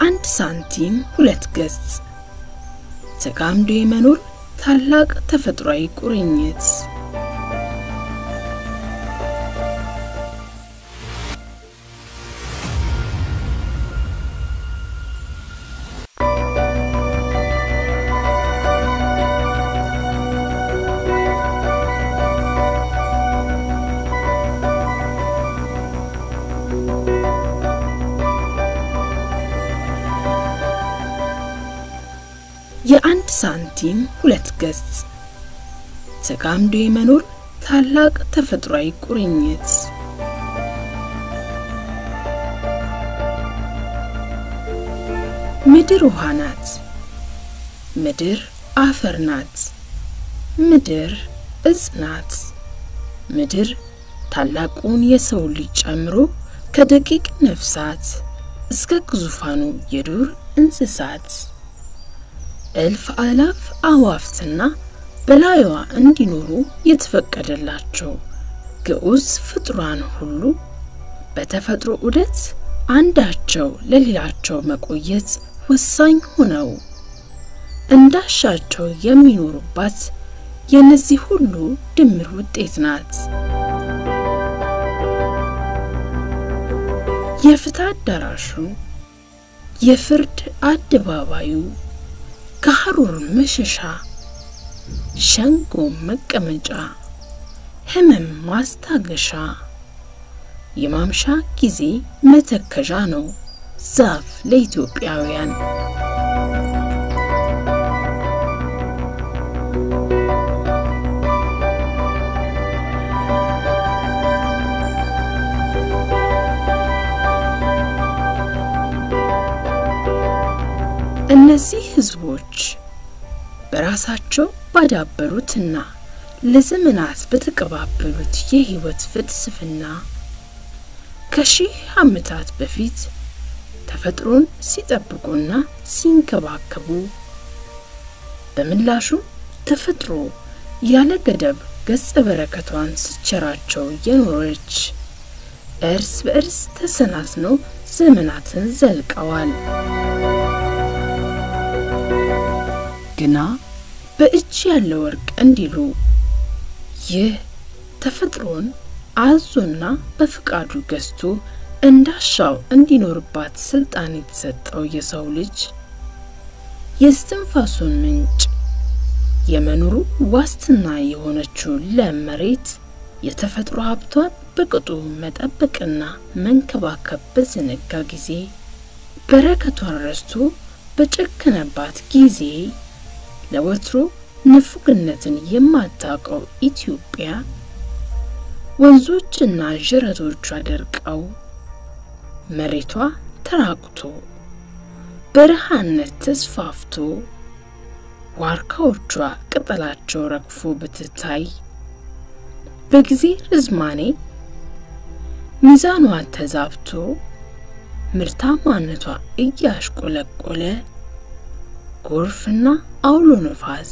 የአንድ ሳንቲም ሁለት ገጽ ተጋምዶ የመኖር ታላቅ ተፈጥሯዊ ቁርኝት የአንድ ሳንቲም ሁለት ገጽ ተጋምዶ የመኖር ታላቅ ተፈጥሯዊ ቁርኝት ምድር ውሃ ናት ምድር አፈር ናት ምድር እጽ ናት ምድር ታላቁን የሰው ልጅ ጨምሮ ከደቂቅ ነፍሳት እስከ ግዙፋኑ የዱር እንስሳት እልፍ አላፍ አዋፍትና በላይዋ እንዲኖሩ የተፈቀደላቸው ግዑዝ ፍጥሯን ሁሉ በተፈጥሮ ዑደት አንዳቸው ለሌላቸው መቆየት ወሳኝ ሆነው እንዳሻቸው የሚኖሩባት የነዚህ ሁሉ ድምር ውጤት ናት የፍትህ አዳራሹ የፍርድ አደባባዩ ከሐሩር መሸሻ ሸንጎ መቀመጫ ህመም ማስታገሻ የማምሻ ጊዜ መተከዣ ነው ዛፍ ለኢትዮጵያውያን እነዚህ ህዝቦች በራሳቸው ባዳበሩትና ለዘመናት በተቀባበሉት የህይወት ፍልስፍና ከሺህ ዓመታት በፊት ተፈጥሮን ሲጠብቁና ሲንከባከቡ በምላሹ ተፈጥሮ ያለ ገደብ ገጸ በረከቷን ስቸራቸው የኖረች እርስ በእርስ ተሰናስነው ዘመናትን ዘልቀዋል ግና በእጅ ያለ ወርቅ እንዲሉ ይህ ተፈጥሮን አዞና በፍቃዱ ገዝቶ እንዳሻው እንዲኖርባት ስልጣን የተሰጠው የሰው ልጅ የስትንፋሱን ምንጭ የመኖሩ ዋስትና የሆነችው ለመሬት የተፈጥሮ ሀብቷን በቅጡ መጠበቅና መንከባከብ በዘነጋ ጊዜ በረከቷን ረስቶ በጨከነባት ጊዜ ለወትሮ ንፉግነትን የማታውቀው ኢትዮጵያ ወንዞችና ጅረቶቿ ደርቀው መሬቷ ተራቁቶ በረሃነት ተስፋፍቶ ዋርካዎቿ ቅጠላቸው ረግፎ በትታይ በጊዜ ርዝማኔ ሚዛኗ ተዛብቶ ምርታማነቷ እያሽቆለቆለ ጎርፍና አውሎ ነፋስ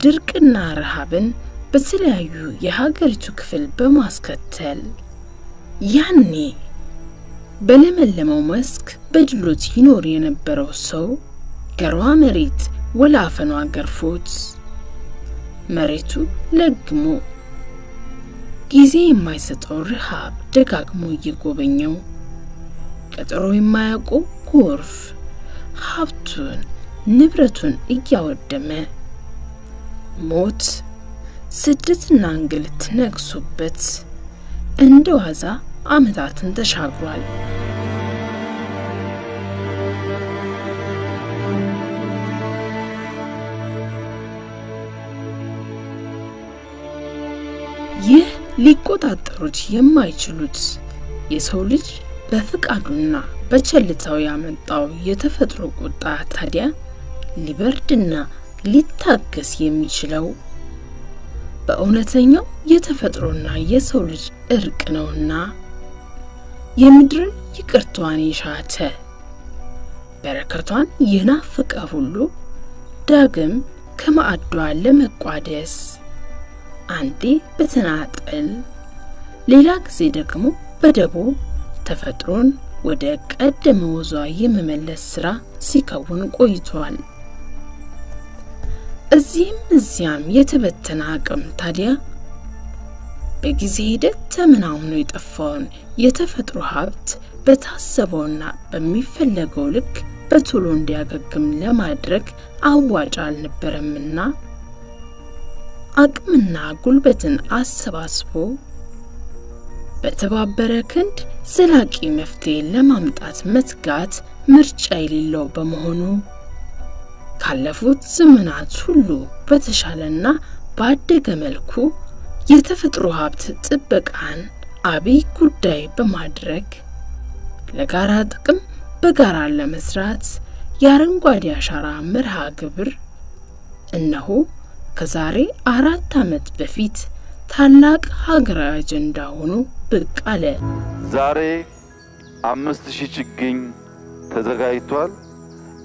ድርቅና ረሃብን በተለያዩ የሀገሪቱ ክፍል በማስከተል ያኔ በለመለመው መስክ በድሎት ይኖር የነበረው ሰው ገሯ መሬት ወላፈኗ ገርፎት መሬቱ ለግሞ ጊዜ የማይሰጠው ረሃብ ደጋግሞ እየጎበኘው ቀጠሮ የማያውቀው ጎርፍ ሀብቱን ንብረቱን እያወደመ ሞት ስደትና እንግልት ነግሶበት እንደዋዛ ዓመታትን ተሻግሯል ይህ ሊቆጣጠሩት የማይችሉት የሰው ልጅ በፍቃዱና በቸልታው ያመጣው የተፈጥሮ ቁጣ ታዲያ ሊበርድና ሊታገስ የሚችለው በእውነተኛው የተፈጥሮና የሰው ልጅ እርቅ ነውና የምድርን ይቅርቷን የሻተ በረከቷን የናፈቀ ሁሉ ዳግም ከማዕዷ ለመቋደስ አንዴ በተናጠል ሌላ ጊዜ ደግሞ በደቦ ተፈጥሮን ወደ ቀደመ ወዟ የመመለስ ስራ ሲከውን ቆይቷል። እዚያም የተበተነ አቅም ታዲያ በጊዜ ሂደት ተመናምኖ የጠፋውን የተፈጥሮ ሀብት በታሰበውና በሚፈለገው ልክ በቶሎ እንዲያገግም ለማድረግ አዋጭ አልነበረምና አቅምና ጉልበትን አሰባስቦ በተባበረ ክንድ ዘላቂ መፍትሄ ለማምጣት መትጋት ምርጫ የሌለው በመሆኑ ካለፉት ዘመናት ሁሉ በተሻለና ባደገ መልኩ የተፈጥሮ ሀብት ጥበቃን አብይ ጉዳይ በማድረግ ለጋራ ጥቅም በጋራ ለመስራት የአረንጓዴ አሻራ መርሃ ግብር እነሆ ከዛሬ 4 ዓመት በፊት ታላቅ ሀገራዊ አጀንዳ ሆኖ ብቅ አለ። ዛሬ 5000 ችግኝ ተዘጋጅቷል።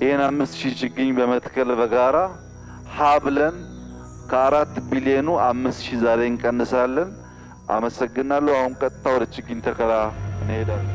ይሄን 5000 ችግኝ በመትከል በጋራ ሀብለን ከ4 ቢሊዮኑ 5000 ዛሬ እንቀንሳለን። አመሰግናለሁ። አሁን ቀጥታ ወደ ችግኝ ተከላ እንሄዳለን።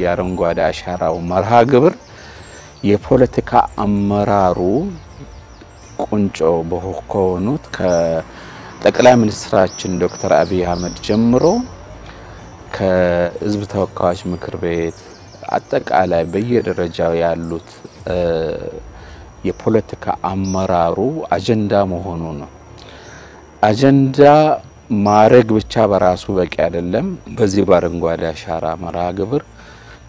የአረንጓዴ አሻራው መርሃ ግብር የፖለቲካ አመራሩ ቁንጮ በሆኑት ከጠቅላይ ሚኒስትራችን ዶክተር አብይ አህመድ ጀምሮ ከህዝብ ተወካዮች ምክር ቤት አጠቃላይ በየደረጃው ያሉት የፖለቲካ አመራሩ አጀንዳ መሆኑ ነው። አጀንዳ ማረግ ብቻ በራሱ በቂ አይደለም። በዚህ በአረንጓዴ አሻራ መርሃ ግብር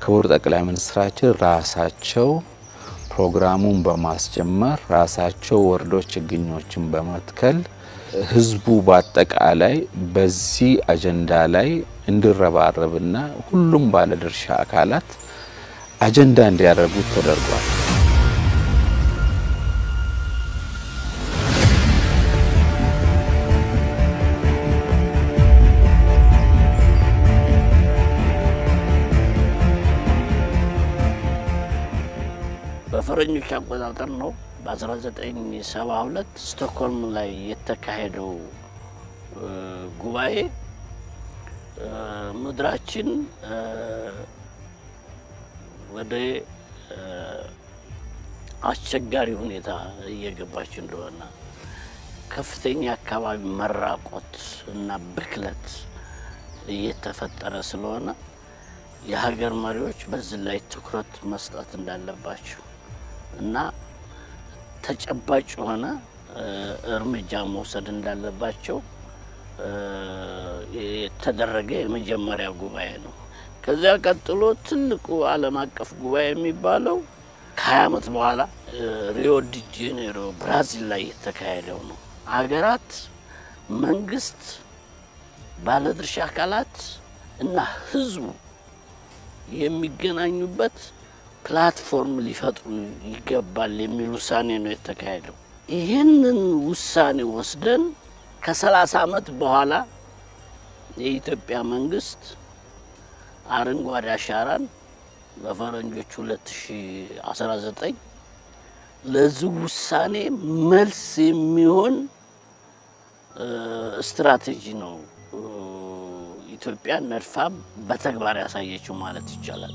ክቡር ጠቅላይ ሚኒስትራችን ራሳቸው ፕሮግራሙን በማስጀመር ራሳቸው ወርዶ ችግኞችን በመትከል ህዝቡ በአጠቃላይ በዚህ አጀንዳ ላይ እንዲረባረብና ሁሉም ባለድርሻ አካላት አጀንዳ እንዲያደርጉት ተደርጓል። በፈረንጆች አቆጣጠር ነው በ1972 ስቶክሆልም ላይ የተካሄደው ጉባኤ ምድራችን ወደ አስቸጋሪ ሁኔታ እየገባች እንደሆነ ከፍተኛ አካባቢ መራቆት እና ብክለት እየተፈጠረ ስለሆነ የሀገር መሪዎች በዚህ ላይ ትኩረት መስጠት እንዳለባቸው እና ተጨባጭ ሆነ እርምጃ መውሰድ እንዳለባቸው የተደረገ የመጀመሪያ ጉባኤ ነው። ከዚያ ቀጥሎ ትልቁ ዓለም አቀፍ ጉባኤ የሚባለው ከ20 ዓመት በኋላ ሪዮ ዲ ጄኔሮ ብራዚል ላይ የተካሄደው ነው። ሀገራት፣ መንግስት፣ ባለድርሻ አካላት እና ህዝቡ የሚገናኙበት ፕላትፎርም ሊፈጥሩ ይገባል የሚል ውሳኔ ነው የተካሄደው። ይሄንን ውሳኔ ወስደን ከ30 ዓመት በኋላ የኢትዮጵያ መንግስት አረንጓዴ አሻራን በፈረንጆቹ 2019 ለዚህ ውሳኔ መልስ የሚሆን ስትራቴጂ ነው ኢትዮጵያ ነድፋ በተግባር ያሳየችው ማለት ይቻላል።